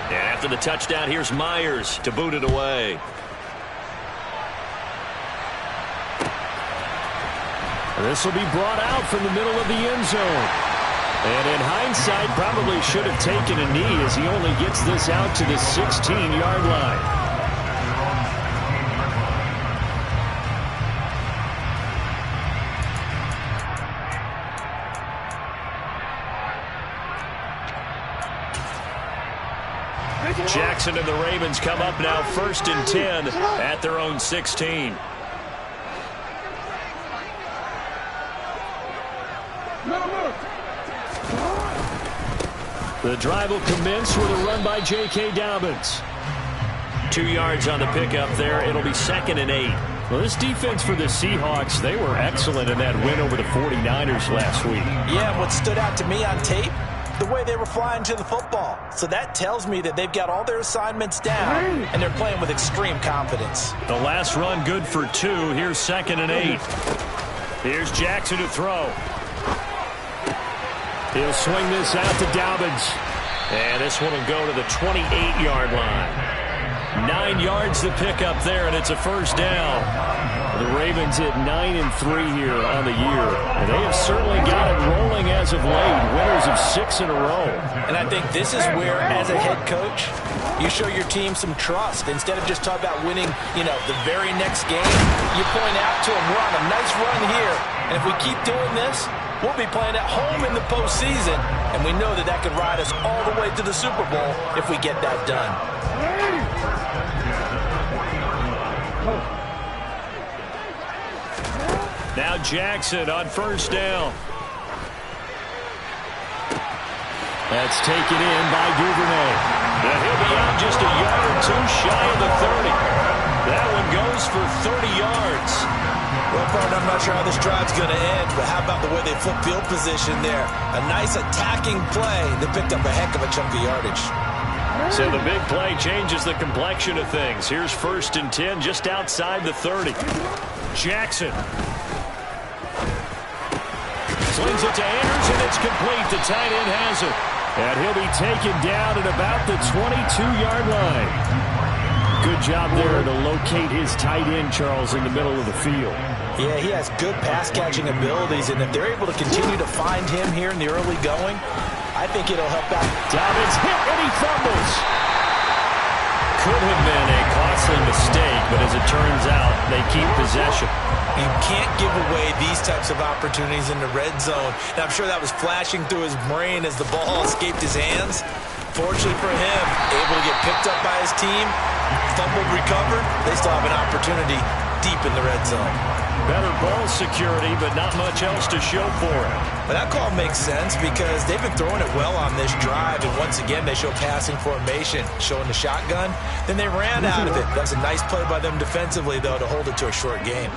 And after the touchdown, here's Myers to boot it away. This will be brought out from the middle of the end zone. And in hindsight, probably should have taken a knee as he only gets this out to the 16-yard line. Jackson and the Ravens come up now 1st and 10 at their own 16. The drive will commence with a run by J.K. Dobbins. 2 yards on the pickup there. It'll be 2nd and 8. Well, this defense for the Seahawks, they were excellent in that win over the 49ers last week. Yeah, what stood out to me on tape, the way they were flying to the football. So that tells me that they've got all their assignments down, and they're playing with extreme confidence. The last run good for 2. Here's 2nd and 8. Here's Jackson to throw. He'll swing this out to Dobbins. And this one will go to the 28-yard line. 9 yards to pick up there, and it's a 1st down. The Ravens hit 9-3 here on the year. And they have certainly got it rolling as of late. Winners of 6 in a row. And I think this is where, as a head coach, you show your team some trust. Instead of just talking about winning, the very next game, you point out to them, we're on a nice run here. And if we keep doing this, we'll be playing at home in the postseason. And we know that that could ride us all the way to the Super Bowl if we get that done. Now Jackson on 1st down. That's taken in by Duvernay. And he'll be out just a yard or 2 shy of the 30. That one goes for 30 yards. Well, partner, I'm not sure how this drive's going to end, but how about the way they flip field position there? A nice attacking play. They picked up a heck of a chunk of yardage. So the big play changes the complexion of things. Here's 1st and 10 just outside the 30. Jackson. Slings it to Andrews, and it's complete. The tight end has it. And he'll be taken down at about the 22-yard line. Good job there to locate his tight end, Charles, in the middle of the field. Yeah, he has good pass-catching abilities, and if they're able to continue to find him here in the early going, I think it'll help out. Dobbins hit, and he fumbles. Could have been a costly mistake, but as it turns out, they keep possession. You can't give away these types of opportunities in the red zone. And I'm sure that was flashing through his brain as the ball escaped his hands. Fortunately for him, able to get picked up by his team, fumbled, recovered. They still have an opportunity deep in the red zone. Better ball security, but not much else to show for it. But that call makes sense because they've been throwing it well on this drive, and once again they show passing formation, showing the shotgun. Then they ran out of it. That was a nice play by them defensively, though, to hold it to a short game.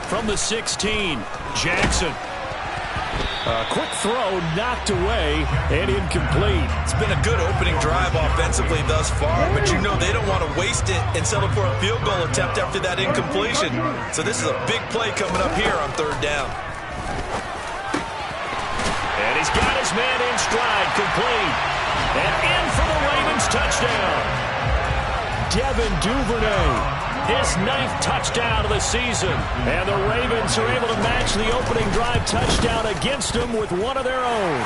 From the 16, Jackson. A quick throw knocked away and incomplete. It's been a good opening drive offensively thus far, but you know they don't want to waste it and settle for a field goal attempt after that incompletion. So this is a big play coming up here on 3rd down. And he's got his man in stride, complete. And in for the Ravens touchdown. Devin Duvernay. His 9th touchdown of the season. And the Ravens are able to match the opening drive touchdown against them with one of their own.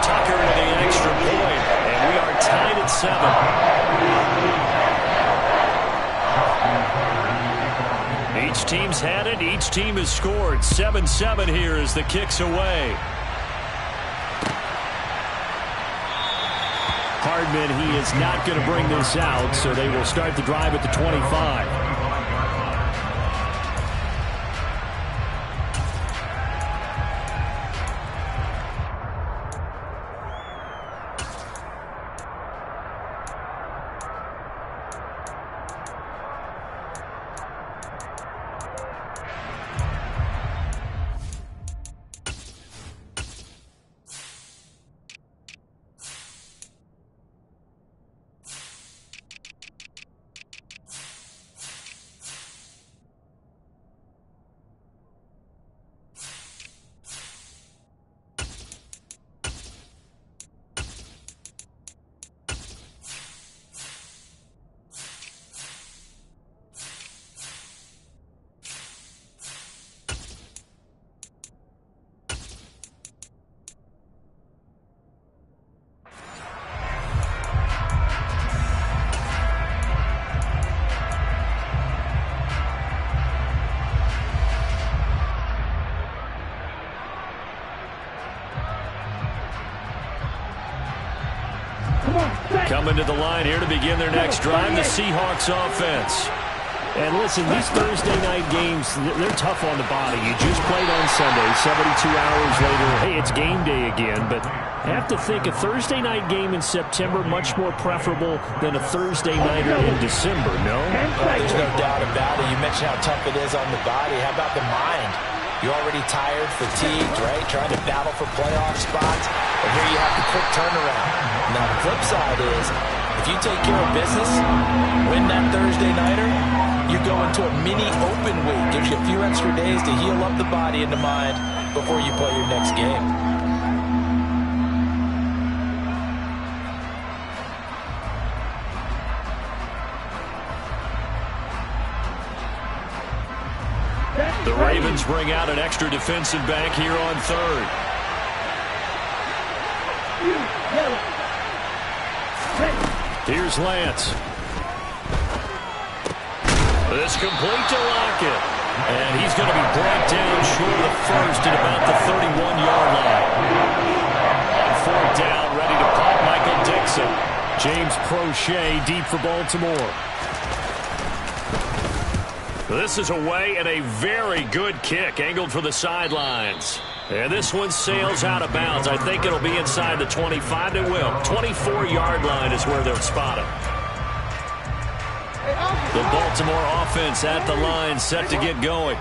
Tucker to the extra point. And we are tied at 7. Each team's had it. Each team has scored. 7-7 here as the kick's away. Hardman, he is not going to bring this out, so they will start the drive at the 25. Coming to the line here to begin their next drive, the Seahawks offense. And listen, these Thursday night games, they're tough on the body. You just played on Sunday, 72 hours later, hey, it's game day again. But I have to think a Thursday night game in September much more preferable than a Thursday nighter in December, no? There's no doubt about it. You mentioned how tough it is on the body. How about the mind? You're already tired, fatigued, right? Trying to battle for playoff spots. And here you have the quick turnaround. Now, the flip side is, if you take care of business, win that Thursday nighter, you go into a mini open week. Gives you a few extra days to heal up the body and the mind before you play your next game. The Ravens bring out an extra defensive back here on third. Here's Lance. This complete to Lockett. And he's going to be brought down short of the first at about the 31-yard line. On fourth down, ready to punt, Michael Dixon. James Prochet deep for Baltimore. This is away and a very good kick, angled for the sidelines. And this one sails out of bounds. I think it'll be inside the 25. It will. 24-yard line is where they'll spot it. The Baltimore offense at the line, set to get going.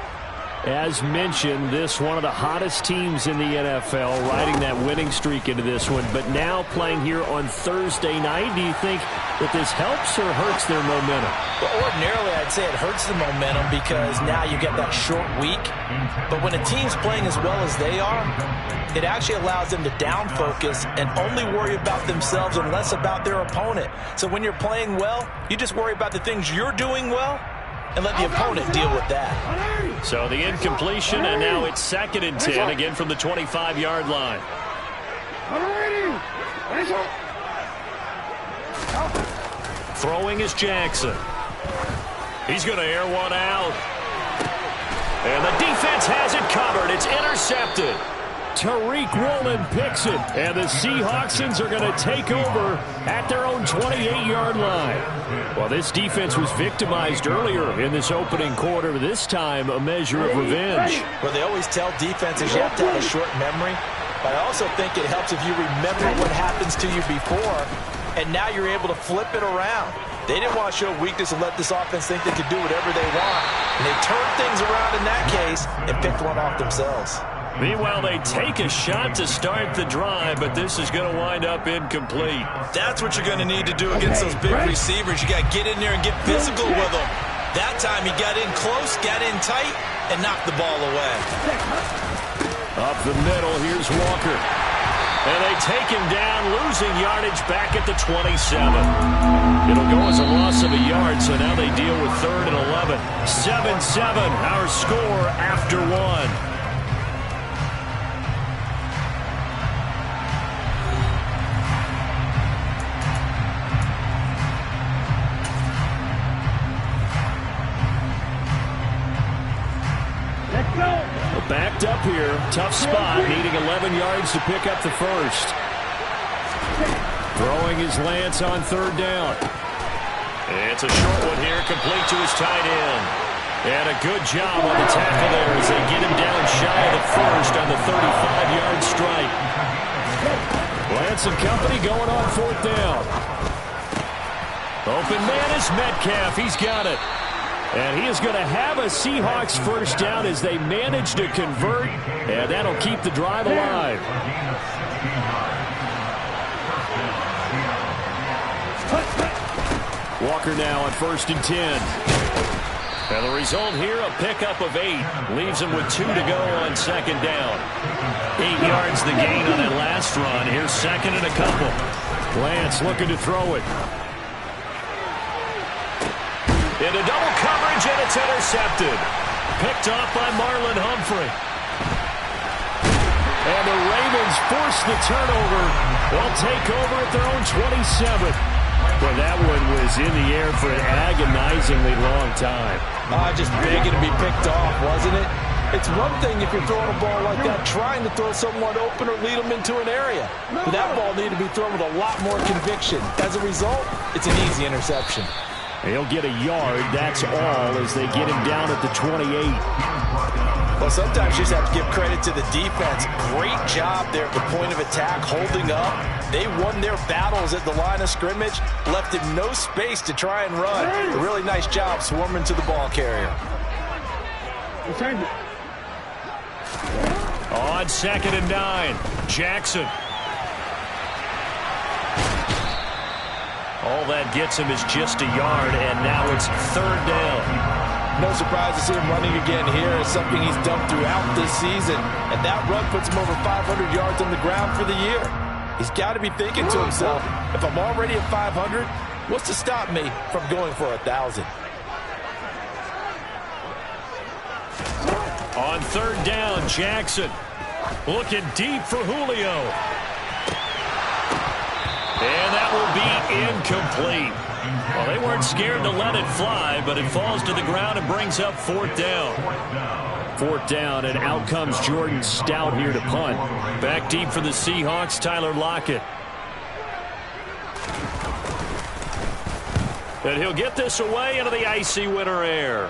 As mentioned, this one of the hottest teams in the NFL, riding that winning streak into this one, but now playing here on Thursday night. Do you think that this helps or hurts their momentum? Well, ordinarily, I'd say it hurts the momentum because now you get that short week. But when a team's playing as well as they are, it actually allows them to down focus and only worry about themselves and less about their opponent. So when you're playing well, you just worry about the things you're doing well and let the opponent deal with that. So the incompletion, and now it's 2nd and 10, again from the 25-yard line. Throwing is Jackson. He's going to air one out. And the defense has it covered. It's intercepted. Tariq Woolen picks it, and the Seahawksons are going to take over at their own 28-yard line. Well, this defense was victimized earlier in this opening quarter. This time, a measure of revenge. Well, they always tell defenses you have to have a short memory, but I also think it helps if you remember what happens to you before, and now you're able to flip it around. They didn't want to show weakness and let this offense think they could do whatever they want, and they turned things around in that case and picked one off themselves. Meanwhile, they take a shot to start the drive, but this is going to wind up incomplete. That's what you're going to need to do against those big receivers. You got to get in there and get physical with them. That time he got in close, got in tight, and knocked the ball away. Up the middle, here's Walker. And they take him down, losing yardage back at the 27. It'll go as a loss of a yard, so now they deal with 3rd and 11. 7-7, our score after one. Backed up here. Tough spot. Needing 11 yards to pick up the first. Throwing his Lance on 3rd down. It's a short one here. Complete to his tight end. And a good job on the tackle there as they get him down shy of the first on the 35-yard strike. Lance and company going on 4th down. Open man is Metcalf. He's got it. And he is going to have a Seahawks first down as they manage to convert, and that'll keep the drive alive. Walker now on 1st and 10. And the result here, a pickup of 8. Leaves him with 2 to go on 2nd down. 8 yards the gain on that last run. Here's 2nd and a couple. Lance looking to throw it. Into double coverage, and it's intercepted. Picked off by Marlon Humphrey. And the Ravens force the turnover. They'll take over at their own 27. Well, that one was in the air for an agonizingly long time. Just begging to be picked off, wasn't it? It's one thing if you're throwing a ball like that, trying to throw someone open or lead them into an area. But that ball needed to be thrown with a lot more conviction. As a result, it's an easy interception. He'll get a yard, that's all, as they get him down at the 28. Well, sometimes you just have to give credit to the defense. Great job there at the point of attack, holding up. They won their battles at the line of scrimmage, left him no space to try and run. A really nice job swarming to the ball carrier. On 2nd and 9, Jackson. All that gets him is just a yard, and now it's 3rd down. No surprise to see him running again here. It's something he's done throughout this season. And that run puts him over 500 yards on the ground for the year. He's got to be thinking to himself, if I'm already at 500, what's to stop me from going for 1,000? On 3rd down, Jackson looking deep for Julio. And that will be incomplete. Well, they weren't scared to let it fly, but it falls to the ground and brings up 4th down. 4th down, and out comes Jordan Stout here to punt. Back deep for the Seahawks, Tyler Lockett. And he'll get this away into the icy winter air.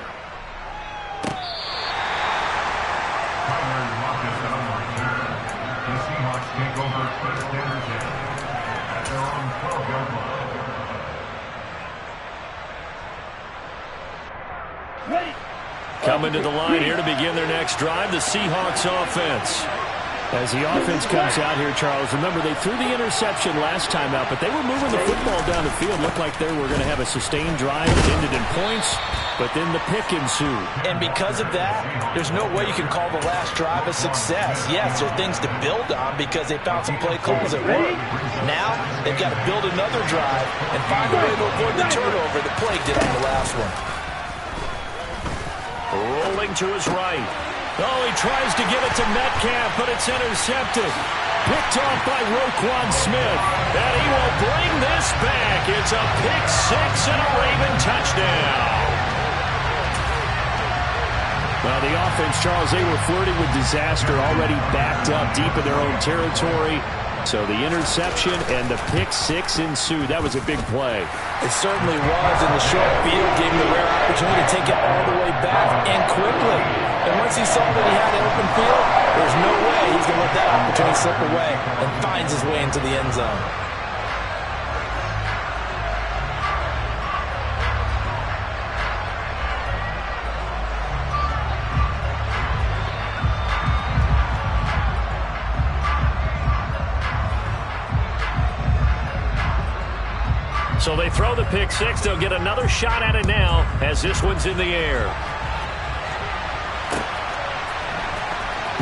Coming to the line here to begin their next drive, the Seahawks offense. As the offense comes out here, Charles, remember they threw the interception last time out, but they were moving the football down the field. Looked like they were going to have a sustained drive that ended in points, but then the pick ensued. And because of that, there's no way you can call the last drive a success. Yes, there are things to build on because they found some play calls at work. Now, they've got to build another drive and find a way to avoid the turnover that plagued it on the last one. Rolling to his right. Oh, he tries to give it to Metcalf, but it's intercepted. Picked off by Roquan Smith. And he will bring this back. It's a pick 6 and a Raven touchdown. Well, the offense, Charles, they were flirting with disaster, already backed up deep in their own territory. So the interception and the pick 6 ensued. That was a big play. It certainly was, and the short field gave him the rare opportunity to take it all the way back and quickly. And once he saw that he had an open field, there's no way he's going to let that opportunity slip away, and finds his way into the end zone. So they throw the pick 6. They'll get another shot at it now as this one's in the air.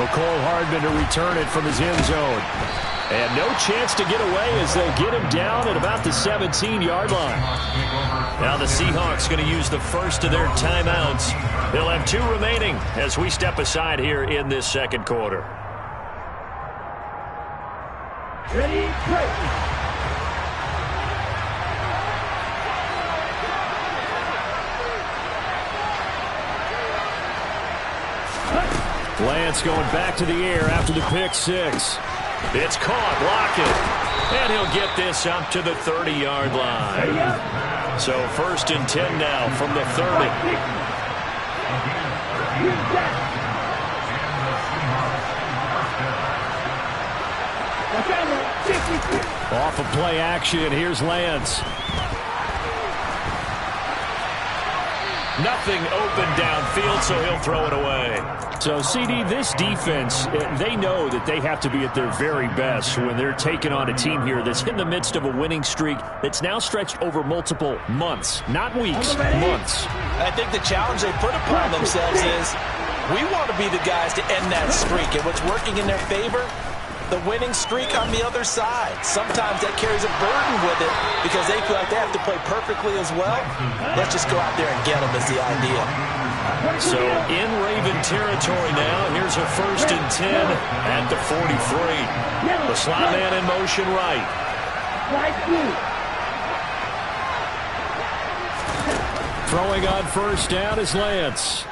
McCole Hardman to return it from his end zone. And no chance to get away as they'll get him down at about the 17-yard line. Now the Seahawks going to use the first of their timeouts. They'll have 2 remaining as we step aside here in this second quarter. Ready, play. Lance going back to the air after the pick 6. It's caught, Lockett. And he'll get this up to the 30-yard line. So 1st and 10 now from the 30. Off of play action, here's Lance. Nothing open downfield, so he'll throw it away. So, CD, this defense, they know that they have to be at their very best when they're taking on a team here that's in the midst of a winning streak that's now stretched over multiple months, not weeks, months. I think the challenge they put upon themselves is we want to be the guys to end that streak. And what's working in their favor? The winning streak on the other side. Sometimes that carries a burden with it because they feel like they have to play perfectly as well. Let's just go out there and get them is the idea. So in Raven territory now, here's a 1st and 10 at the 43. The slot man in motion right. Throwing on 1st down is Lance.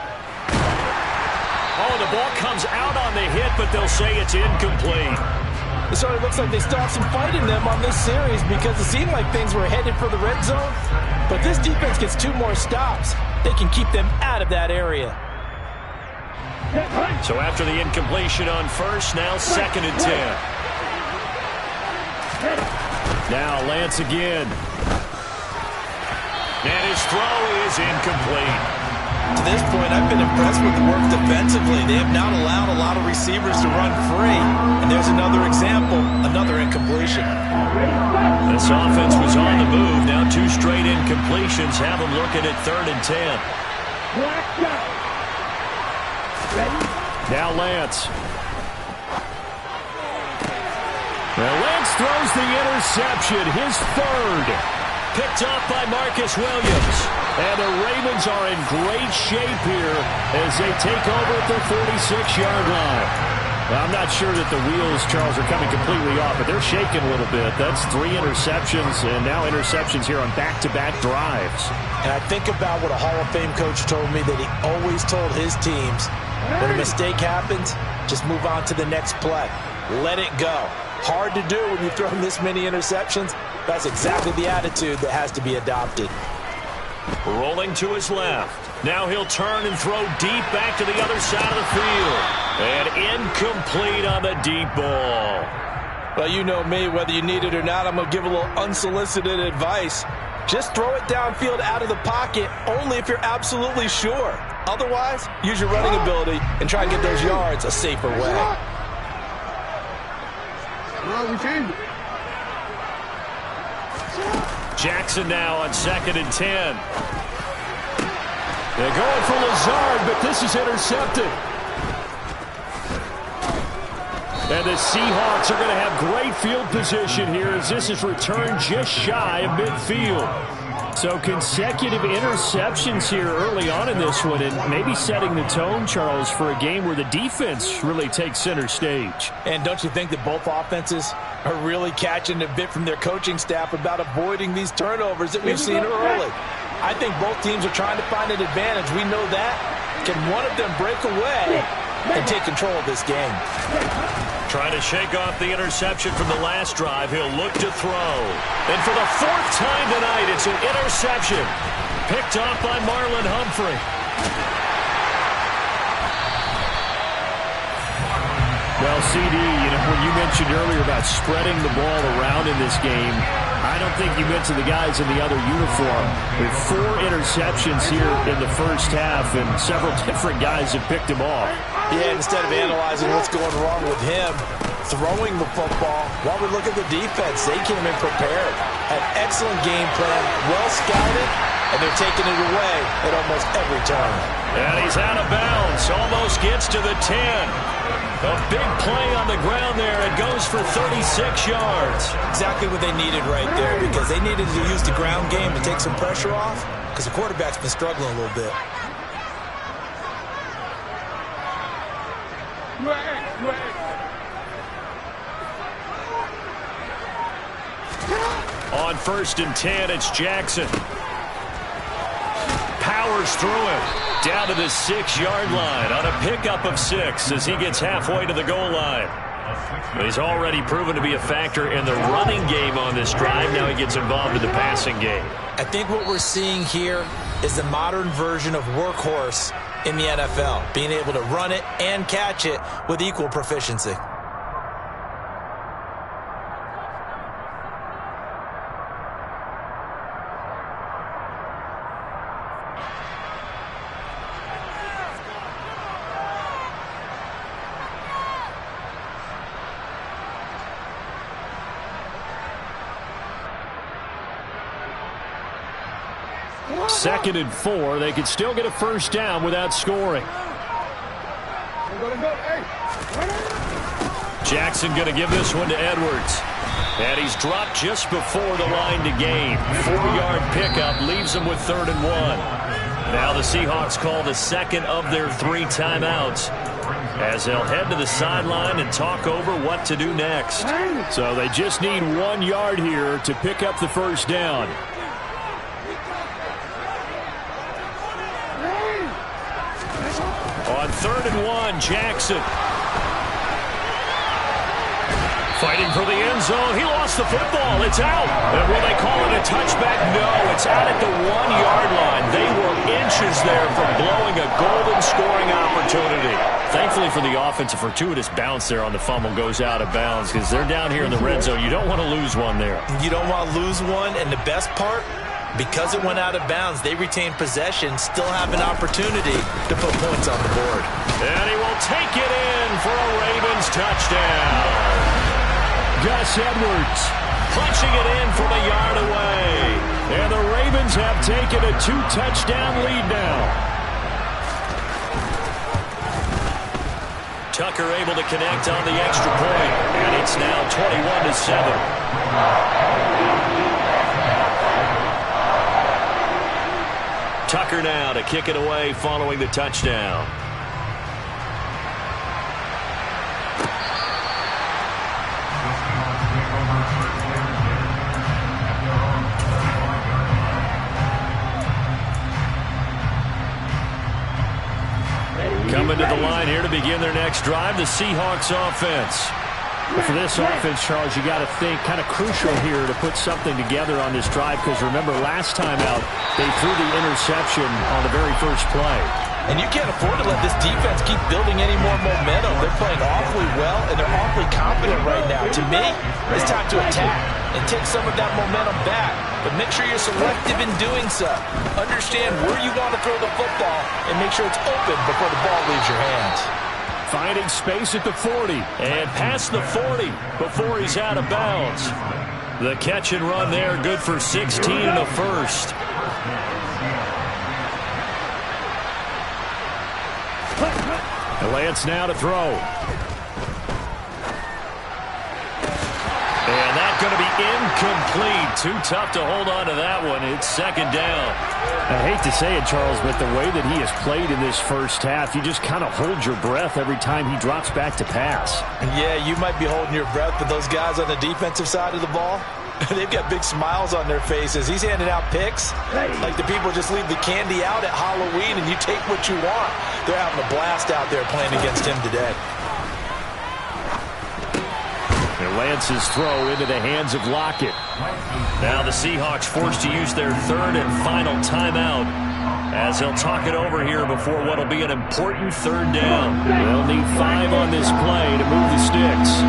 Oh, the ball comes out on the hit, but they'll say it's incomplete. It certainly looks like they still have some fight in them on this series because it seemed like things were headed for the red zone. But this defense gets 2 more stops. They can keep them out of that area. So after the incompletion on first, now 2nd and 10. Now Lance again. And his throw is incomplete. To this point, I've been impressed with the work defensively. They have not allowed a lot of receivers to run free. And there's another example, another incompletion. This offense was on the move. Now 2 straight incompletions have them looking at 3rd and 10. Now Lance. Well, Lance throws the interception, his 3rd. Picked off by Marcus Williams. And the Ravens are in great shape here as they take over at their 46-yard line. Well, I'm not sure that the wheels, Charles, are coming completely off, but they're shaking a little bit. That's 3 interceptions and now interceptions here on back-to-back drives. And I think about what a Hall of Fame coach told me that he always told his teams, when a mistake happens, just move on to the next play. Let it go. Hard to do when you've thrown this many interceptions. That's exactly the attitude that has to be adopted. Rolling to his left. Now he'll turn and throw deep back to the other side of the field. And incomplete on the deep ball. Well, you know me, whether you need it or not, I'm going to give a little unsolicited advice. Just throw it downfield out of the pocket, only if you're absolutely sure. Otherwise, use your running ability and try and get those yards a safer way. Jackson now on 2nd and 10. They're going for Lazard, but this is intercepted. And the Seahawks are going to have great field position here as this is returned just shy of midfield. So consecutive interceptions here early on in this one, and maybe setting the tone, Charles, for a game where the defense really takes center stage. And don't you think that both offenses are really catching a bit from their coaching staff about avoiding these turnovers that we've seen early? I think both teams are trying to find an advantage. We know that. Can one of them break away and take control of this game? Trying to shake off the interception from the last drive. He'll look to throw. And for the 4th time tonight, it's an interception. Picked off by Marlon Humphrey. Well, CD, when you mentioned earlier about spreading the ball around in this game, I don't think you mentioned the guys in the other uniform. With 4 interceptions here in the first half, and several different guys have picked him off. Yeah, instead of analyzing what's going wrong with him, throwing the football, while we look at the defense, they came in prepared. An excellent game plan, well scouted, and they're taking it away at almost every turn. And he's out of bounds, almost gets to the 10. A big play on the ground there. It goes for 36 yards. Exactly what they needed right there, because they needed to use the ground game to take some pressure off, because the quarterback's been struggling a little bit. On 1st and 10, it's Jackson. Powers through it. Down to the 6-yard line on a pickup of 6 as he gets halfway to the goal line. He's already proven to be a factor in the running game on this drive. Now he gets involved in the passing game. I think what we're seeing here is the modern version of workhorse in the NFL, being able to run it and catch it with equal proficiency. Second and 4. They could still get a first down without scoring. Jackson going to give this one to Edwards. And he's dropped just before the line to gain. 4-yard pickup leaves him with 3rd and 1. Now the Seahawks call the second of their 3 timeouts as they'll head to the sideline and talk over what to do next. So they just need 1 yard here to pick up the first down. On 3rd and 1. Jackson. Fighting for the end zone. He lost the football. It's out. And will they call it a touchback? No, it's out at the 1-yard line. They were inches there from blowing a golden scoring opportunity. Thankfully for the offense, a fortuitous bounce there on the fumble goes out of bounds because they're down here in the red zone. You don't want to lose one there. You don't want to lose one, and the best part, because it went out of bounds, they retain possession, still have an opportunity to put points on the board. And he will take it in for a Ravens touchdown. Gus Edwards punching it in from a yard away. And the Ravens have taken a 2-touchdown lead now. Tucker able to connect on the extra point. And it's now 21-7. Tucker now to kick it away following the touchdown. Coming to the line here to begin their next drive, the Seahawks offense. But for this offense, Charles, you got to think kind of crucial here to put something together on this drive because remember last time out they threw the interception on the very first play. And you can't afford to let this defense keep building any more momentum. They're playing awfully well, and they're awfully confident right now. To me, it's time to attack and take some of that momentum back. But make sure you're selective in doing so. Understand where you want to throw the football and make sure it's open before the ball leaves your hands. Finding space at the 40 and past the 40 before he's out of bounds. The catch and run there, good for 16 and a first. Lance now to throw. And that's going to be incomplete. Too tough to hold on to that one. It's second down. I hate to say it, Charles, but the way that he has played in this first half, you just kind of hold your breath every time he drops back to pass. Yeah, you might be holding your breath, but those guys on the defensive side of the ball, they've got big smiles on their faces. He's handing out picks like the people just leave the candy out at Halloween and you take what you want. They're having a blast out there playing against him today. And Lance's throw into the hands of Lockett. Now the Seahawks forced to use their 3rd and final timeout as they'll talk it over here before what will be an important 3rd down. They'll need 5 on this play to move the sticks.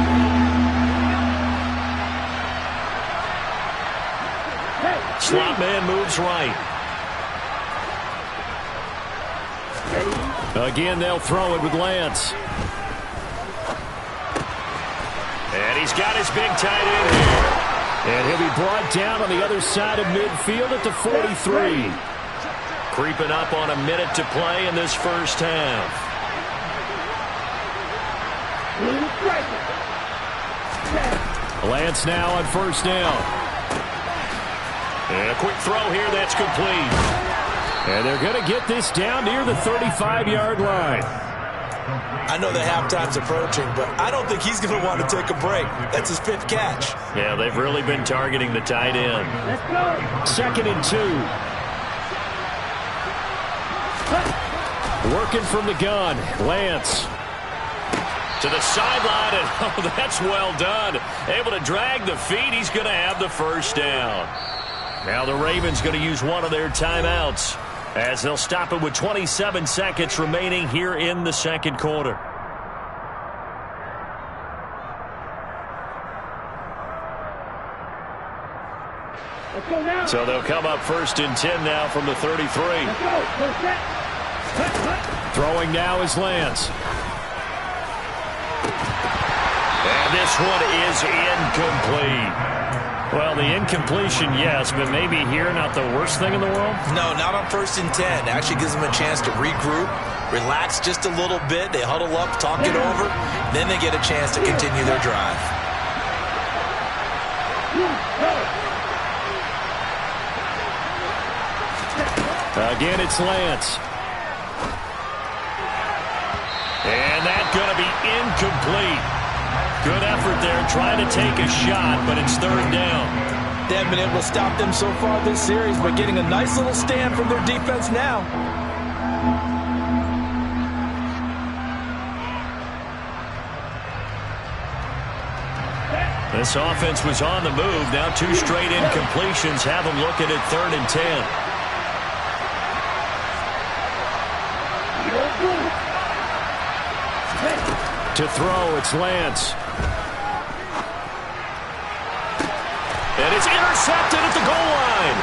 Slot man moves right. Again, they'll throw it with Lance. And he's got his big tight end here. And he'll be brought down on the other side of midfield at the 43. Creeping up on a minute to play in this first half. Lance now on first down. And a quick throw here that's complete. And they're going to get this down near the 35-yard line. I know the halftime's approaching, but I don't think he's going to want to take a break. That's his 5th catch. Yeah, they've really been targeting the tight end. 2nd and 2. Working from the gun, Lance. To the sideline, and oh, that's well done. Able to drag the feet. He's going to have the first down. Now the Ravens going to use one of their timeouts as they'll stop it with 27 seconds remaining here in the second quarter. So they'll come up 1st and 10 now from the 33. Throwing now is Lance. And this one is incomplete. Well, the incompletion, yes, but maybe here not the worst thing in the world? No, not on 1st and 10. Actually gives them a chance to regroup, relax just a little bit. They huddle up, talk it over. Then they get a chance to continue their drive. Again, it's Lance. And that's going to be incomplete. Good effort there trying to take a shot, but it's 3rd down. They haven't been able to stop them so far this series, but getting a nice little stand from their defense now. This offense was on the move. Now 2 straight incompletions have them looking at 3rd and 10. To throw, it's Lance. And it's intercepted at the goal line.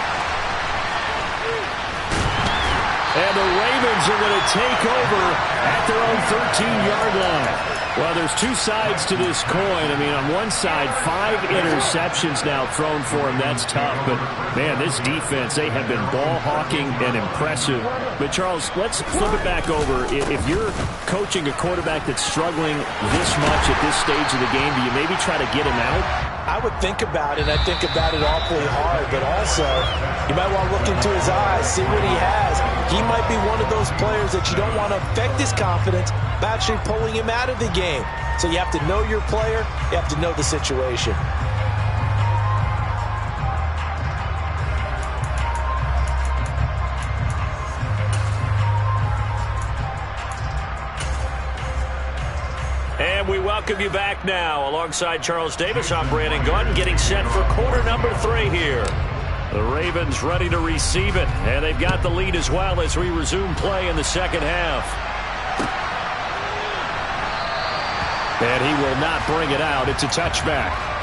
And the Ravens are going to take over at their own 13-yard line. Well, there's 2 sides to this coin. I mean, on one side, 5 interceptions now thrown for him. That's tough. But, man, this defense, they have been ball hawking and impressive. But, Charles, let's flip it back over. If you're coaching a quarterback that's struggling this much at this stage of the game, do you maybe try to get him out? I would think about it. I think about it awfully hard. But also, you might want to look into his eyes, see what he has. He might be one of those players that you don't want to affect his confidence by actually pulling him out of the game. So you have to know your player. You have to know the situation. And we welcome you back now. Alongside Charles Davis, I'm Brandon Gunn, getting set for quarter number 3 here. The Ravens ready to receive it, and they've got the lead as well as we resume play in the second half. And he will not bring it out. It's a touchback.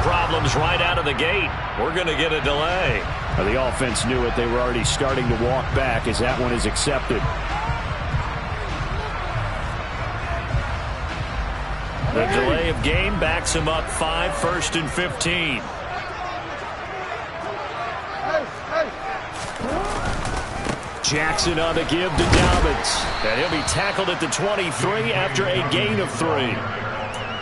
Problems right out of the gate. We're going to get a delay. The offense knew it. They were already starting to walk back as that one is accepted. The delay of game backs him up 5, 1st and 15. Jackson on the give to Dobbins. And he'll be tackled at the 23 after a gain of 3.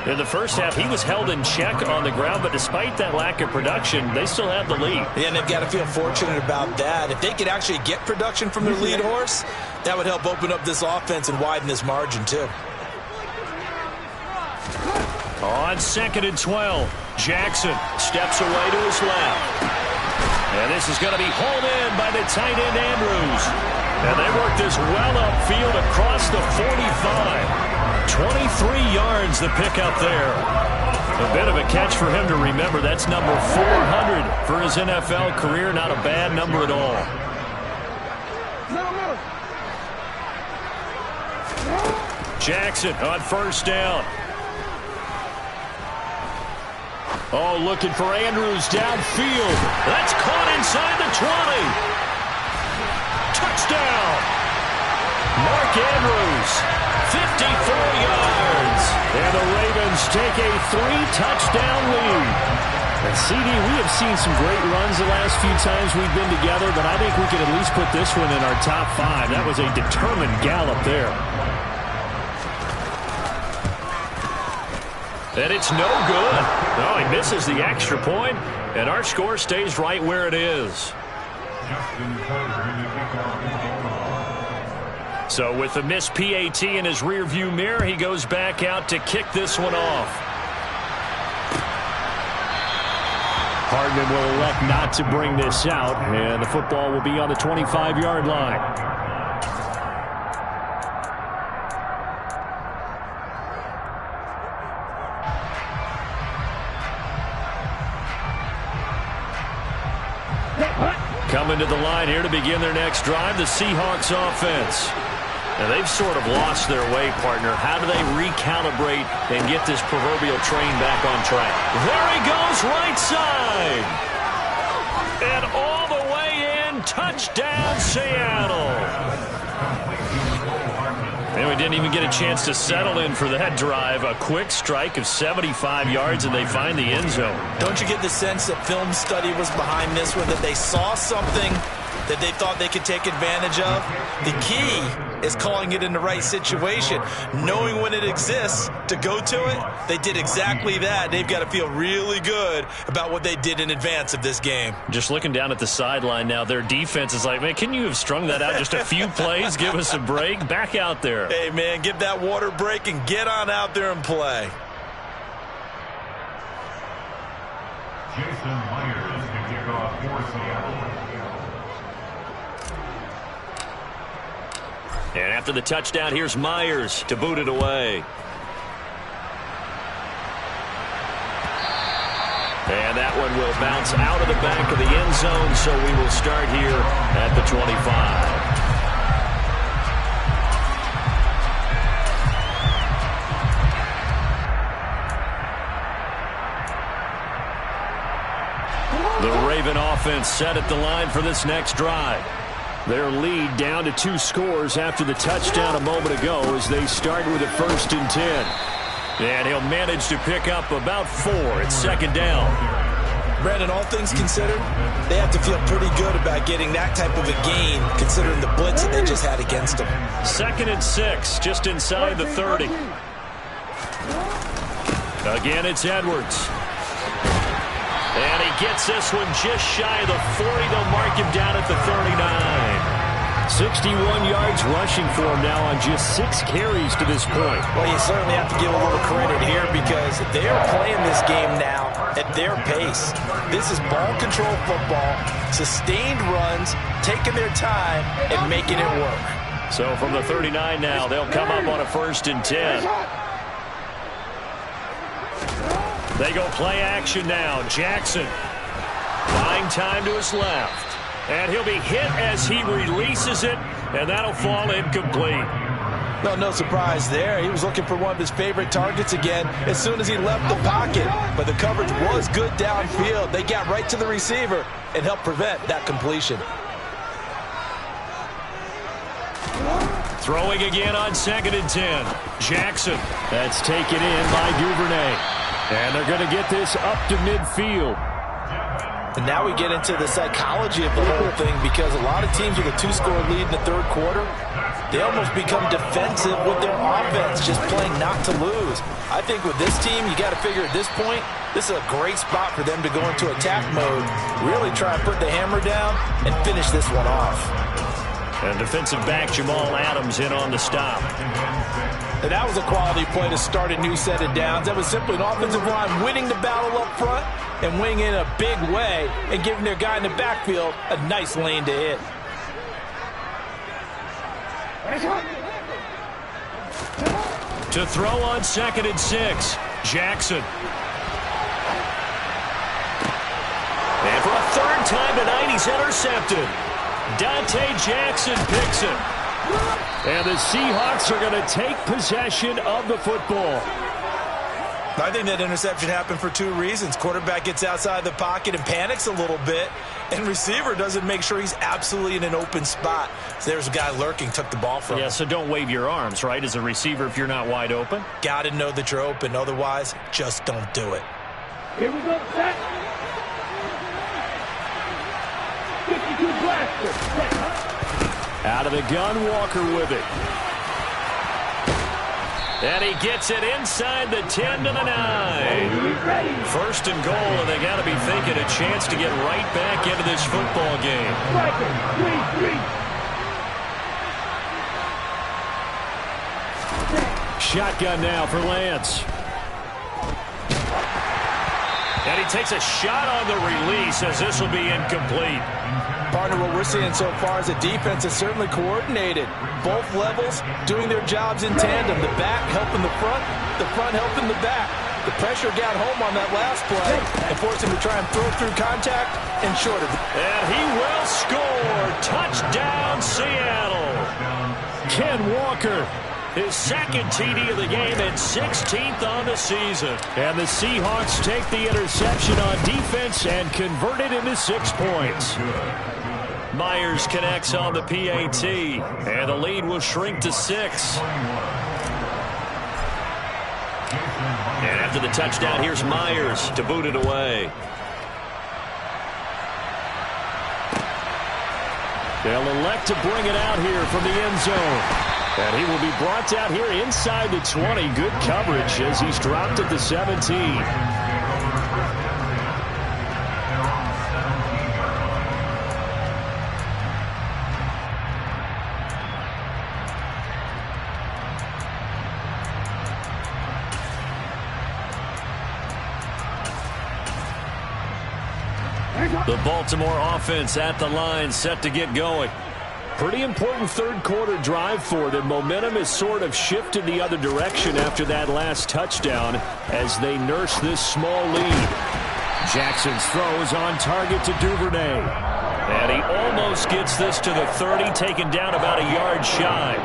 In the first half, he was held in check on the ground, but despite that lack of production, they still have the lead. Yeah, and they've got to feel fortunate about that. If they could actually get production from their lead horse, that would help open up this offense and widen this margin, too. On 2nd and 12, Jackson steps away to his left. And this is going to be hauled in by the tight end, Andrews. And they work this well upfield across the 45. 23 yards the pick up there. A bit of a catch for him to remember. That's number 400 for his NFL career. Not a bad number at all. Jackson on 1st down. Oh, looking for Andrews downfield. That's caught inside the 20. Touchdown. Mark Andrews, 54 yards. And the Ravens take a 3-touchdown lead. And CD, we have seen some great runs the last few times we've been together, but I think we can at least put this one in our top 5. That was a determined gallop there. And it's no good. No, he misses the extra point, and our score stays right where it is. So with the missed PAT in his rearview mirror, he goes back out to kick this one off. Hardman will elect not to bring this out, and the football will be on the 25-yard line. Coming to the line here to begin their next drive, the Seahawks offense. Now, they've sort of lost their way, partner. How do they recalibrate and get this proverbial train back on track? There he goes, right side. And all the way in, touchdown, Seattle. And we didn't even get a chance to settle in for that drive. A quick strike of 75 yards, and they find the end zone. Don't you get the sense that film study was behind this one, that they saw something that they thought they could take advantage of? The key is calling it in the right situation, knowing when it exists to go to it. They did exactly that. They've got to feel really good about what they did in advance of this game. Just looking down at the sideline now, their defense is like, man, can you have strung that out just a few plays? Give us a break. Back out there. Hey, man, give that water break and get on out there and play. Jason Myers to kick off for Seattle. And after the touchdown, here's Myers to boot it away. And that one will bounce out of the back of the end zone, so we will start here at the 25. The Raven offense set at the line for this next drive. Their lead down to 2 scores after the touchdown a moment ago as they start with a 1st and 10. And he'll manage to pick up about 4. It's 2nd down. Brandon, all things considered, they have to feel pretty good about getting that type of a gain considering the blitz that they just had against them. 2nd and 6, just inside the 30. Again, it's Edwards. And he gets this one just shy of the 40. They'll mark him down at the 39. 61 yards rushing for him now on just 6 carries to this point. Well, you certainly have to give a little credit here because they are playing this game now at their pace. This is ball control football, sustained runs, taking their time and making it work. So from the 39 now, they'll come up on a 1st and 10. They go play action now. Jackson buying time to his left. And he'll be hit as he releases it, and that'll fall incomplete. Well, no surprise there. He was looking for one of his favorite targets again as soon as he left the pocket. But the coverage was good downfield. They got right to the receiver and helped prevent that completion. Throwing again on 2nd and 10. Jackson. That's taken in by Duvernay. And they're going to get this up to midfield. And now we get into the psychology of the whole thing because a lot of teams with a 2-score lead in the 3rd quarter, they almost become defensive with their offense, just playing not to lose. I think with this team, you got to figure at this point, this is a great spot for them to go into attack mode, really try and put the hammer down and finish this one off. And defensive back Jamal Adams in on the stop. And that was a quality play to start a new set of downs. That was simply an offensive line winning the battle up front and winning in a big way and giving their guy in the backfield a nice lane to hit. To throw on 2nd and 6. Jackson. And for a 3rd time tonight, he's intercepted. Dante Jackson picks it. And the Seahawks are going to take possession of the football. I think that interception happened for 2 reasons. Quarterback gets outside the pocket and panics a little bit, and receiver doesn't make sure he's absolutely in an open spot. So there's a guy lurking, took the ball from him. Yeah, so don't wave your arms, right, as a receiver if you're not wide open. Got to know that you're open. Otherwise, just don't do it. Here we go, set. 52 blaster, set. Out of the gun, Walker with it. And he gets it inside the 10 to the 9. 1st and goal, and they got to be thinking a chance to get right back into this football game. Shotgun now for Lance. And he takes a shot on the release as this will be incomplete. Partner, what we're seeing so far is a defense that's certainly coordinated. Both levels doing their jobs in tandem. The back helping the front helping the back. The pressure got home on that last play and forced him to try and throw through contact and shorted. And he will score. Touchdown, Seattle. Ken Walker. His 2nd TD of the game and 16th on the season. And the Seahawks take the interception on defense and convert it into 6 points. Myers connects on the PAT, and the lead will shrink to 6. And after the touchdown, here's Myers to boot it away. They'll elect to bring it out here from the end zone. And he will be brought out here inside the 20. Good coverage as he's dropped at the 17. The Baltimore offense at the line, set to get going. Pretty important third quarter drive for them. Momentum has sort of shifted the other direction after that last touchdown as they nurse this small lead. Jackson's throw is on target to Duvernay. And he almost gets this to the 30, taken down about a yard shy.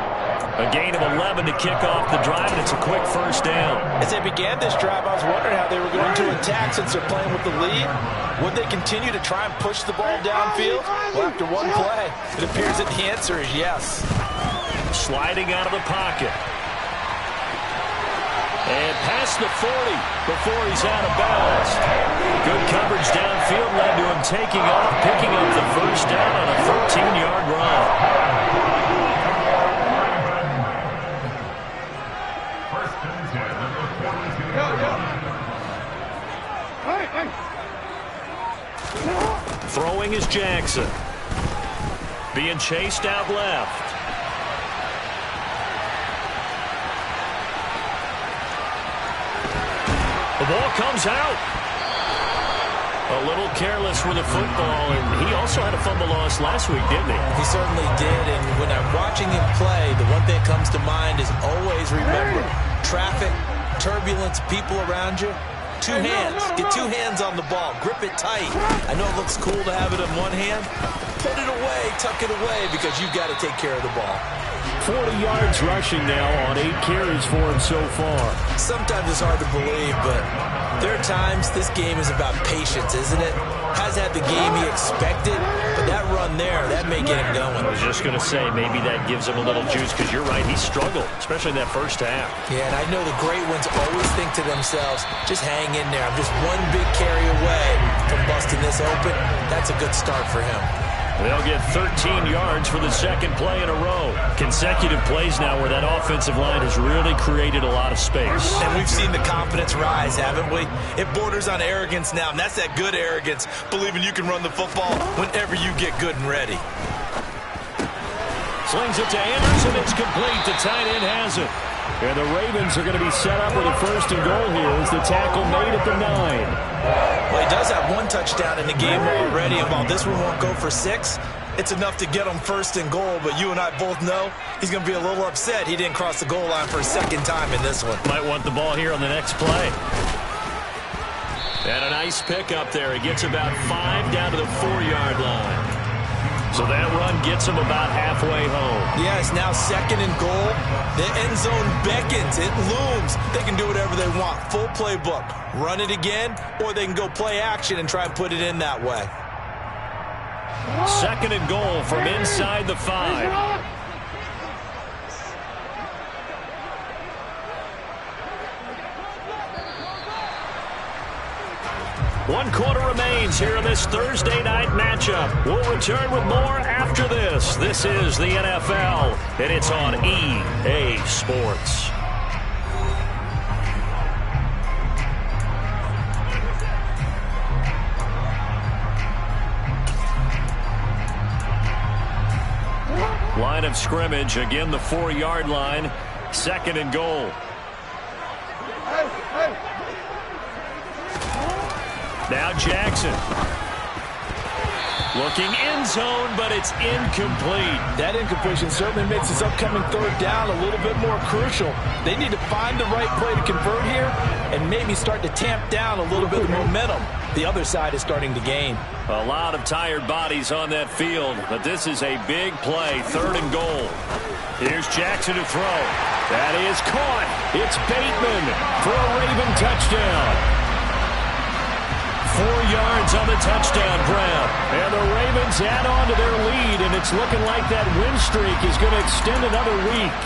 A gain of 11 to kick off the drive, and it's a quick first down. As they began this drive, I was wondering how they were going to attack since they're playing with the lead. Would they continue to try and push the ball downfield? Well, after one play, it appears that the answer is yes. Sliding out of the pocket. And past the 40 before he's out of bounds. Good coverage downfield led to him taking off, picking up the first down on a 13-yard run. Throwing is Jackson. Being chased out left. The ball comes out. A little careless with the football, and he also had a fumble loss last week, didn't he? He certainly did, and when I'm watching him play, the one thing that comes to mind is always remember traffic, turbulence, people around you. Two hands. Get two hands on the ball. Grip it tight. I know it looks cool to have it in one hand. Put it away. Tuck it away because you've got to take care of the ball. 40 yards rushing now on 8 carries for him so far. Sometimes it's hard to believe, but there are times this game is about patience, isn't it? Has had the game he expected, but that run there, that may get him going. I was just going to say, maybe that gives him a little juice because you're right, he struggled, especially in that first half. Yeah, and I know the great ones always think to themselves, just hang in there. I'm just one big carry away from busting this open. That's a good start for him. They'll get 13 yards for the second play in a row. Consecutive plays now where that offensive line has really created a lot of space. And we've seen the confidence rise, haven't we? It borders on arrogance now, and that's that good arrogance, believing you can run the football whenever you get good and ready. Slings it to Anderson. It's complete. The tight end has it. And the Ravens are going to be set up with a 1st and goal here as the tackle made at the 9. Well, he does have one touchdown in the game already, and while this one won't go for 6, it's enough to get him 1st and goal, but you and I both know he's going to be a little upset he didn't cross the goal line for a second time in this one. Might want the ball here on the next play. And a nice pickup there. He gets about 5 down to the 4-yard line. So that run gets him about halfway home. Yeah, it's now 2nd and goal. The end zone beckons. It looms. They can do whatever they want. Full playbook. Run it again, or they can go play action and try and put it in that way. 2nd and goal from inside the 5. One quarter remains here in this Thursday night matchup. We'll return with more after this. This is the NFL, and it's on EA Sports. Line of scrimmage, again the 4-yard line, 2nd and goal. Now Jackson. Looking end zone, but it's incomplete. That incompletion certainly makes this upcoming 3rd down a little bit more crucial. They need to find the right play to convert here and maybe start to tamp down a little bit of momentum. The other side is starting to gain. A lot of tired bodies on that field, but this is a big play, 3rd and goal. Here's Jackson to throw. That is caught. It's Bateman for a Raven touchdown. 4 yards on the touchdown grab. And the Ravens add on to their lead, and it's looking like that win streak is going to extend another week.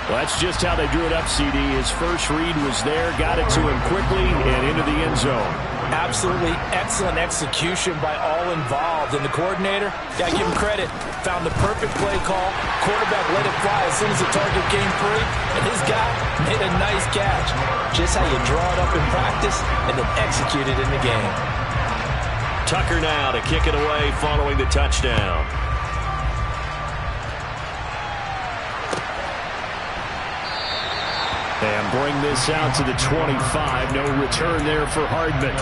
Well, that's just how they drew it up, CD. His first read was there, got it to him quickly, and into the end zone. Absolutely excellent execution by all involved. And the coordinator, got to give him credit, found the perfect play call. Quarterback let it fly as soon as the target came free, and his guy made a nice catch. Just how you draw it up in practice and then execute it in the game. Tucker now to kick it away following the touchdown. And bring this out to the 25. No return there for Hardman.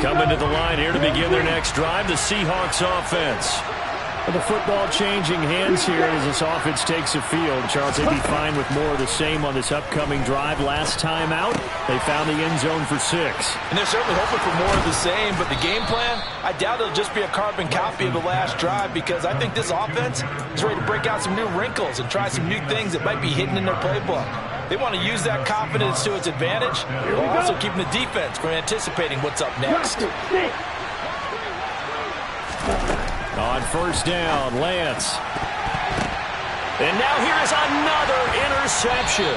Coming to the line here to begin their next drive, the Seahawks offense. Well, the football changing hands here as this offense takes the field. Charles, they'd be fine with more of the same on this upcoming drive. Last time out, they found the end zone for 6. And they're certainly hoping for more of the same, but the game plan, I doubt it'll just be a carbon copy of the last drive, because I think this offense is ready to break out some new wrinkles and try some new things that might be hidden in their playbook. They want to use that confidence to its advantage, while also keeping the defense from anticipating what's up next. On first down, Lance. And now here is another interception.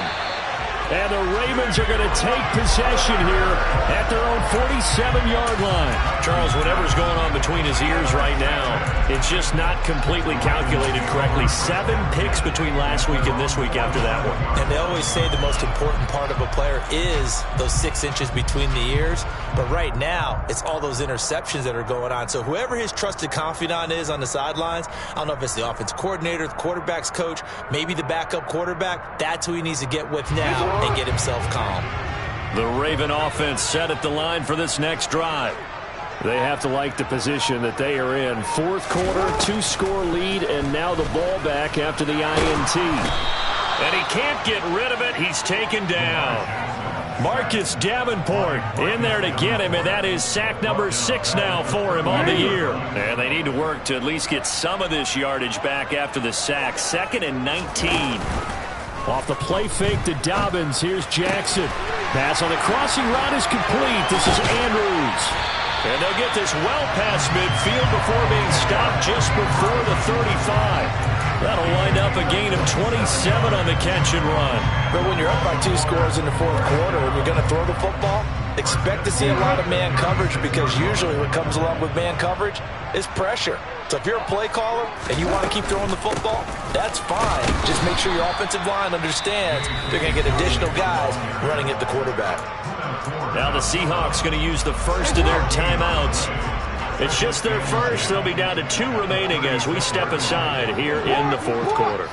And the Ravens are going to take possession here at their own 47-yard line. Charles, whatever's going on between his ears right now, it's just not completely calculated correctly. 7 picks between last week and this week after that one. And they always say the most important part of a player is those 6 inches between the ears. But right now, it's all those interceptions that are going on. So whoever his trusted confidant is on the sidelines, I don't know if it's the offense coordinator, the quarterback's coach, maybe the backup quarterback, that's who he needs to get with now and get himself calm. The Raven offense set at the line for this next drive. They have to like the position that they are in. Fourth quarter, 2-score lead, and now the ball back after the INT. And he can't get rid of it. He's taken down. Marcus Davenport in there to get him, and that is sack number 6 now for him on the year. And they need to work to at least get some of this yardage back after the sack. 2nd and 19. Off the play fake to Dobbins. Here's Jackson. Pass on the crossing route is complete. This is Andrews. And they'll get this well past midfield before being stopped just before the 35. That'll wind up a gain of 27 on the catch and run. But when you're up by 2 scores in the fourth quarter and you're going to throw the football, expect to see a lot of man coverage, because usually what comes along with man coverage is pressure. So if you're a play caller and you want to keep throwing the football, that's fine. Just make sure your offensive line understands they're going to get additional guys running at the quarterback. Now the Seahawks going to use the first of their timeouts. It's just their first. They'll be down to 2 remaining as we step aside here in the fourth quarter.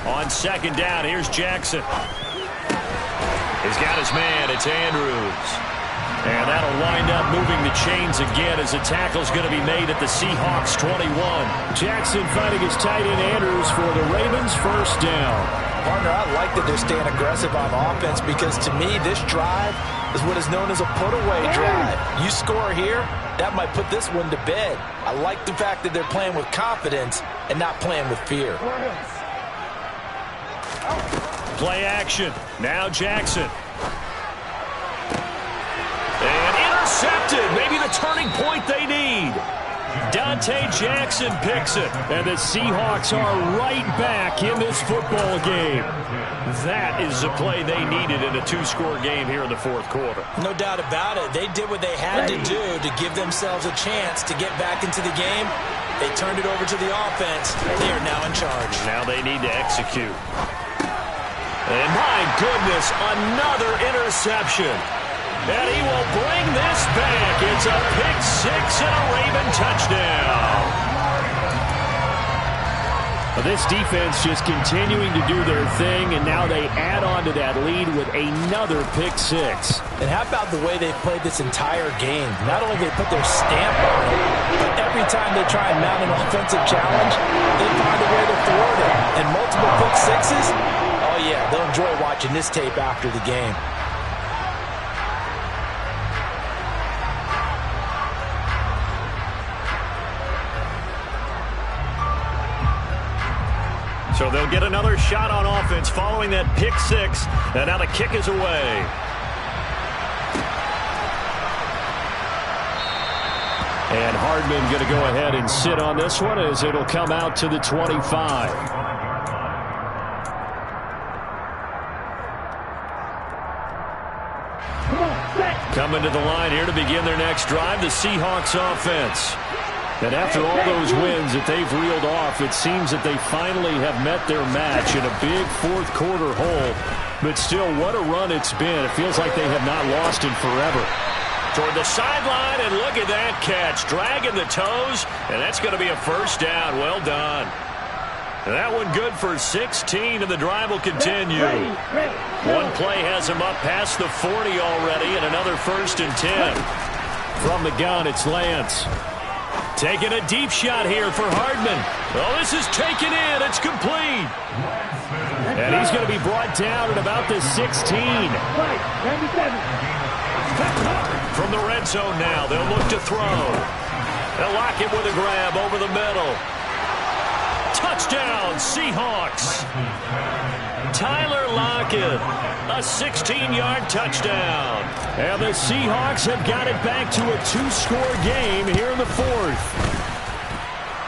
On second down, here's Jackson. He's got his man. It's Andrews. And that'll wind up moving the chains again as the tackle's going to be made at the Seahawks 21. Jackson finding his tight end Andrews for the Ravens first down. Partner, I like that they're staying aggressive on offense, because to me this drive is what is known as a put-away drive. You score here, that might put this one to bed. I like the fact that they're playing with confidence and not playing with fear. Play action. Now Jackson. And intercepted. Maybe the turning point they need. Dante Jackson picks it. And the Seahawks are right back in this football game. That is the play they needed in a 2-score game here in the fourth quarter. No doubt about it. They did what they had to do to give themselves a chance to get back into the game. They turned it over to the offense. They are now in charge. Now they need to execute. And my goodness, another interception. And he will bring this back. It's a pick 6 and a Raven touchdown. Well, this defense just continuing to do their thing, and now they add on to that lead with another pick six. And how about the way they've played this entire game? Not only they put their stamp on it, but every time they try and mount an offensive challenge, they find a way to thwart it. And multiple pick sixes, oh yeah, they'll enjoy watching this tape after the game. So they'll get another shot on offense following that pick six. And now the kick is away. And Hardman going to go ahead and sit on this one as it'll come out to the 25. Coming to the line here to begin their next drive, the Seahawks offense. And after all those wins that they've reeled off, it seems that they finally have met their match in a big fourth quarter hole. But still, what a run it's been. It feels like they have not lost in forever. Toward the sideline, and look at that catch. Dragging the toes, and that's going to be a first down. Well done. And that one good for 16, and the drive will continue. One play has him up past the 40 already, and another 1st and 10. From the gun, it's Lance. Taking a deep shot here for Hardman. Oh, this is taken in. It's complete. And he's going to be brought down at about the 16. From the red zone now, they'll look to throw. They'll lock it with a grab over the middle. Touchdown, Seahawks. Tyler Lockett, a 16-yard touchdown. And the Seahawks have got it back to a 2-score game here in the fourth.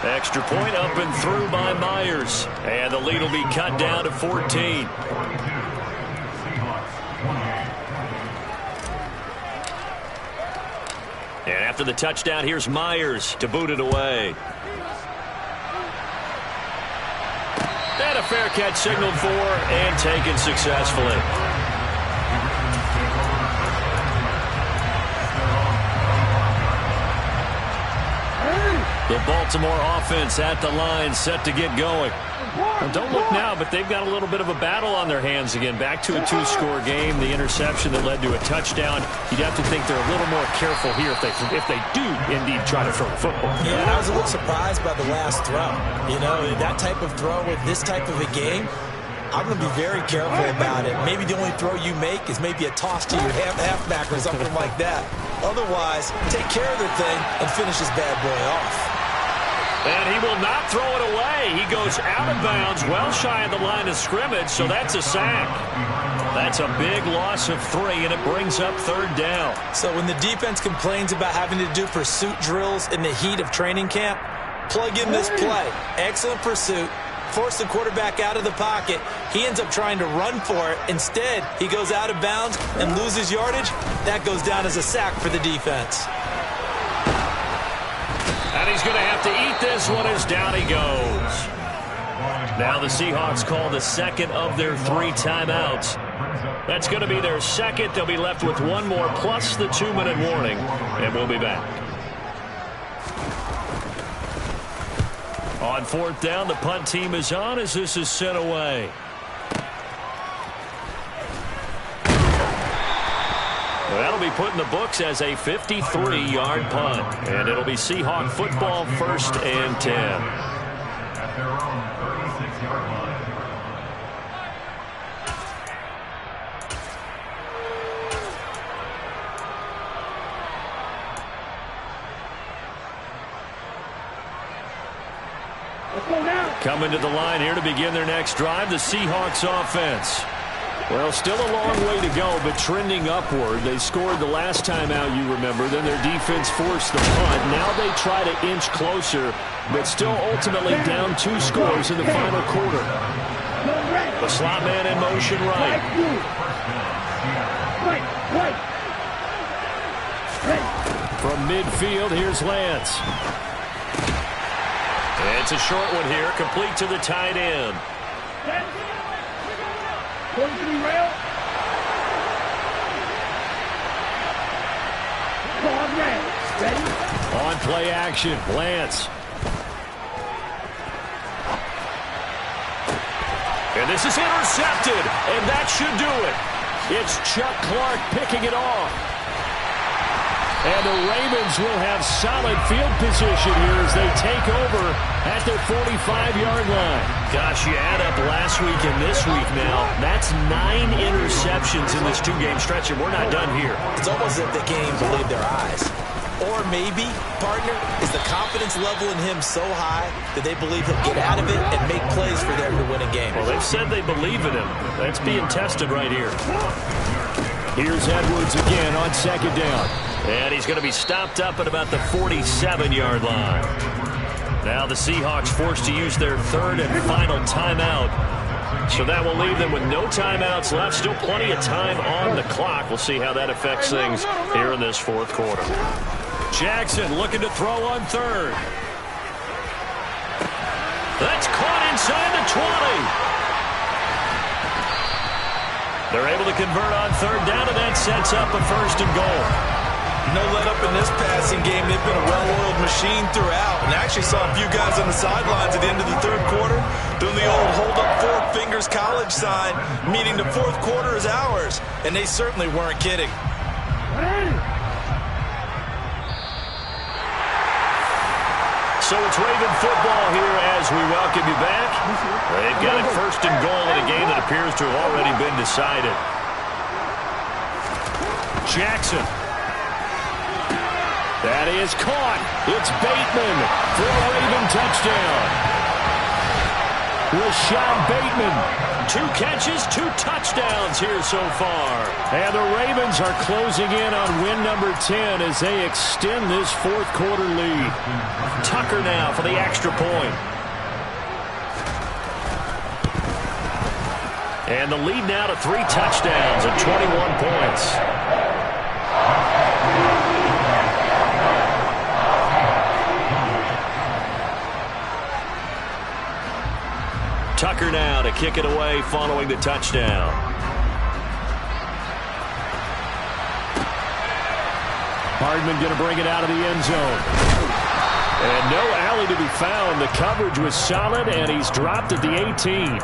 Extra point up and through by Myers. And the lead will be cut down to 14. And after the touchdown, here's Myers to boot it away. And a fair catch signaled for and taken successfully. The Baltimore offense at the line, set to get going. Well, don't look now, but they've got a little bit of a battle on their hands again. Back to a 2-score game. The interception that led to a touchdown. You'd have to think they're a little more careful here if they do indeed try to throw the football. Yeah, I was a little surprised by the last throw. You know, that type of throw with this type of a game, I'm going to be very careful about it. Maybe the only throw you make is maybe a toss to your halfback or something like that. Otherwise, take care of the thing and finish this bad boy off. And he will not throw it away. He goes out of bounds, well shy of the line of scrimmage, so that's a sack. That's a big loss of 3, and it brings up 3rd down. So when the defense complains about having to do pursuit drills in the heat of training camp, plug in this play. Excellent pursuit. Force the quarterback out of the pocket. He ends up trying to run for it. Instead, he goes out of bounds and loses yardage. That goes down as a sack for the defense. And he's going to have to eat this one as down he goes. Now the Seahawks call the second of their 3 timeouts. That's going to be their second. They'll be left with 1 more plus the 2-minute warning. And we'll be back. On 4th down, the punt team is on as this is sent away. That'll be put in the books as a 53-yard punt. And it'll be Seahawk football, 1st and 10. At their own 36-yard line. Coming to the line here to begin their next drive, the Seahawks offense. Well, still a long way to go, but trending upward. They scored the last time out, you remember. Then their defense forced the punt. Now they try to inch closer, but still ultimately down 2 scores in the final quarter. The slot man in motion right. From midfield, here's Lance. It's a short one here, complete to the tight end. On play action, Lance. And this is intercepted, and that should do it. It's Chuck Clark picking it off. And the Ravens will have solid field position here as they take over at their 45-yard line. Gosh, you add up last week and this week now. That's 9 interceptions in this 2-game stretch, and we're not done here. It's almost as if they can't even believe their eyes. Or maybe, partner, is the confidence level in him so high that they believe he'll get out of it and make plays for them to win a game. Well, they've said they believe in him. That's being tested right here. Here's Edwards again on second down. And he's going to be stopped up at about the 47-yard line. Now the Seahawks forced to use their third and final timeout. So that will leave them with no timeouts left. Still plenty of time on the clock. We'll see how that affects things here in this fourth quarter. Jackson looking to throw on third. That's caught inside the 20. They're able to convert on third down, and that sets up a first and goal. No let up in this passing game. They've been a well-oiled machine throughout. And I actually saw a few guys on the sidelines at the end of the third quarter doing the old hold up 4 fingers college sign, meaning the fourth quarter is ours. And they certainly weren't kidding. So it's Raven football here as we welcome you back. They've got it first and goal in a game that appears to have already been decided. Jackson. That is caught. It's Bateman for a Raven touchdown. Rashad Bateman. 2 catches, 2 touchdowns here so far. And the Ravens are closing in on win number 10 as they extend this fourth quarter lead. Tucker now for the extra point. And the lead now to 3 touchdowns and 21 points. Tucker now to kick it away following the touchdown. Hardman going to bring it out of the end zone. And no alley to be found. The coverage was solid, and he's dropped at the 18.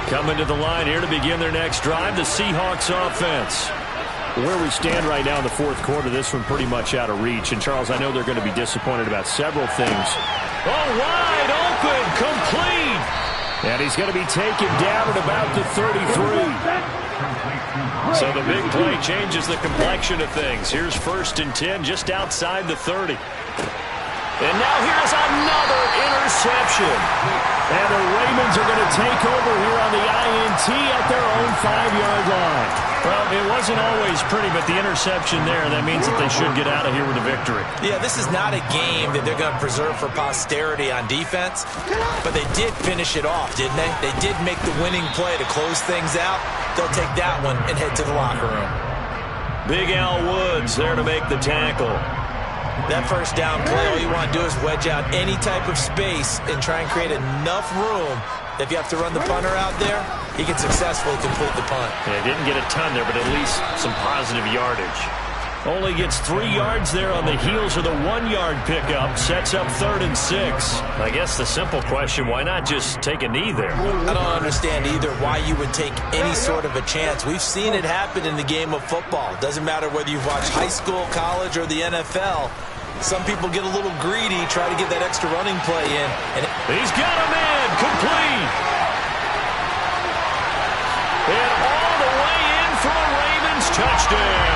Coming to the line here to begin their next drive, the Seahawks offense. Where we stand right now in the fourth quarter, this one pretty much out of reach. And, Charles, I know they're going to be disappointed about several things. Oh, wide open, complete. And he's going to be taken down at about the 33. So the big play changes the complexion of things. Here's 1st and 10 just outside the 30. And now here's another interception. And the Ravens are going to take over here on the INT at their own 5-yard line. Well, it wasn't always pretty, but the interception there, that means that they should get out of here with a victory. Yeah, this is not a game that they're going to preserve for posterity on defense, but they did finish it off, didn't they? They did make the winning play to close things out. They'll take that one and head to the locker room. Big Al Woods there to make the tackle. That first down play, all you want to do is wedge out any type of space and try and create enough room. If you have to run the punter out there, he can successfully complete the punt. Yeah, didn't get a ton there, but at least some positive yardage. Only gets 3 yards there on the heels of the 1-yard pickup. Sets up 3rd and 6. I guess the simple question, why not just take a knee there? I don't understand either why you would take any sort of a chance. We've seen it happen in the game of football. Doesn't matter whether you've watched high school, college, or the NFL. Some people get a little greedy, try to get that extra running play in. And he's got a man, complete. And all the way in for a Ravens touchdown.